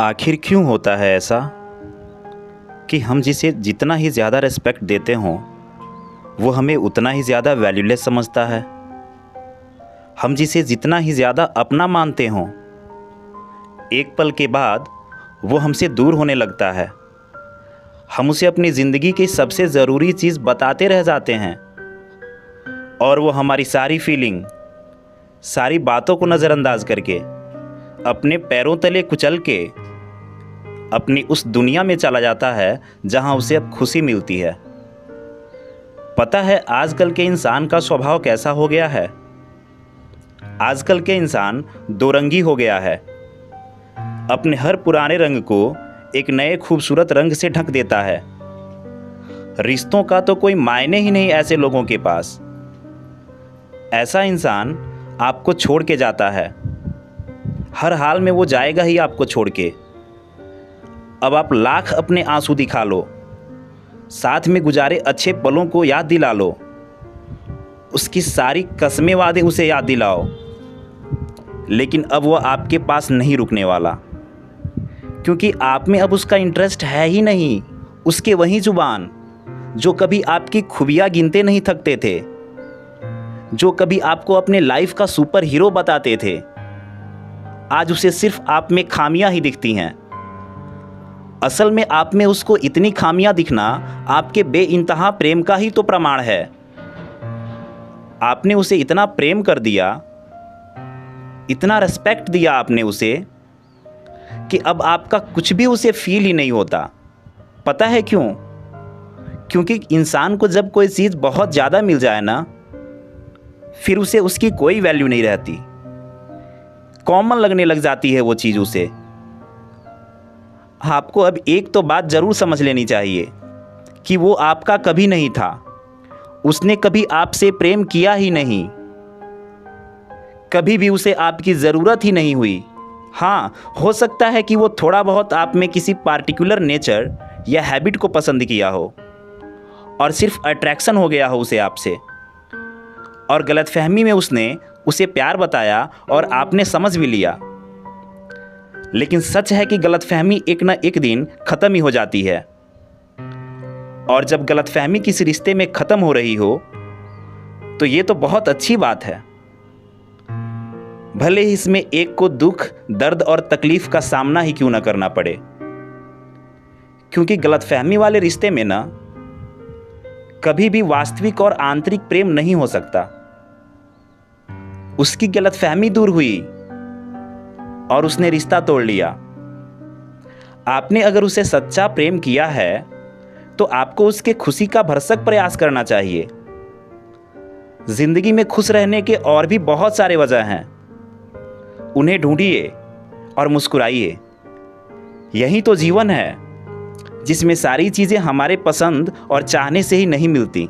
आखिर क्यों होता है ऐसा कि हम जिसे जितना ही ज़्यादा रिस्पेक्ट देते हों वो हमें उतना ही ज़्यादा वैल्यूलेस समझता है। हम जिसे जितना ही ज़्यादा अपना मानते हों एक पल के बाद वो हमसे दूर होने लगता है। हम उसे अपनी ज़िंदगी की सबसे ज़रूरी चीज़ बताते रह जाते हैं और वो हमारी सारी फीलिंग, सारी बातों को नज़रअंदाज करके अपने पैरों तले कुचल के अपनी उस दुनिया में चला जाता है जहां उसे अब खुशी मिलती है। पता है आजकल के इंसान का स्वभाव कैसा हो गया है? आजकल के इंसान दो रंगी हो गया है। अपने हर पुराने रंग को एक नए खूबसूरत रंग से ढक देता है। रिश्तों का तो कोई मायने ही नहीं ऐसे लोगों के पास। ऐसा इंसान आपको छोड़ के जाता है। हर हाल में वो जाएगा ही आपको छोड़ के। अब आप लाख अपने आंसू दिखा लो, साथ में गुजारे अच्छे पलों को याद दिला लो, उसकी सारी कस्में वादे उसे याद दिलाओ, लेकिन अब वो आपके पास नहीं रुकने वाला, क्योंकि आप में अब उसका इंटरेस्ट है ही नहीं। उसके वही जुबान जो कभी आपकी खूबियाँ गिनते नहीं थकते थे, जो कभी आपको अपने लाइफ का सुपर हीरो बताते थे, आज उसे सिर्फ आप में खामियां ही दिखती हैं। असल में आप में उसको इतनी खामियां दिखना आपके बेइंतहा प्रेम का ही तो प्रमाण है। आपने उसे इतना प्रेम कर दिया, इतना रिस्पेक्ट दिया आपने उसे कि अब आपका कुछ भी उसे फील ही नहीं होता। पता है क्यों? क्योंकि इंसान को जब कोई चीज़ बहुत ज़्यादा मिल जाए ना, फिर उसे उसकी कोई वैल्यू नहीं रहती। कॉमन लगने लग जाती है वो चीज़ उसे। आपको अब एक तो बात ज़रूर समझ लेनी चाहिए कि वो आपका कभी नहीं था। उसने कभी आपसे प्रेम किया ही नहीं। कभी भी उसे आपकी ज़रूरत ही नहीं हुई। हाँ, हो सकता है कि वो थोड़ा बहुत आप में किसी पार्टिकुलर नेचर या हैबिट को पसंद किया हो और सिर्फ अट्रैक्शन हो गया हो उसे आपसे, और गलतफहमी में उसने उसे प्यार बताया और आपने समझ भी लिया। लेकिन सच है कि गलतफहमी एक ना एक दिन ख़त्म ही हो जाती है, और जब गलतफहमी किसी रिश्ते में ख़त्म हो रही हो तो ये तो बहुत अच्छी बात है। भले ही इसमें एक को दुख, दर्द और तकलीफ़ का सामना ही क्यों ना करना पड़े, क्योंकि गलतफहमी वाले रिश्ते में ना कभी भी वास्तविक और आंतरिक प्रेम नहीं हो सकता। उसकी गलतफहमी दूर हुई और उसने रिश्ता तोड़ लिया। आपने अगर उसे सच्चा प्रेम किया है तो आपको उसके खुशी का भरसक प्रयास करना चाहिए। जिंदगी में खुश रहने के और भी बहुत सारे वजह हैं, उन्हें ढूंढिए और मुस्कुराइए। यही तो जीवन है जिसमें सारी चीज़ें हमारे पसंद और चाहने से ही नहीं मिलती।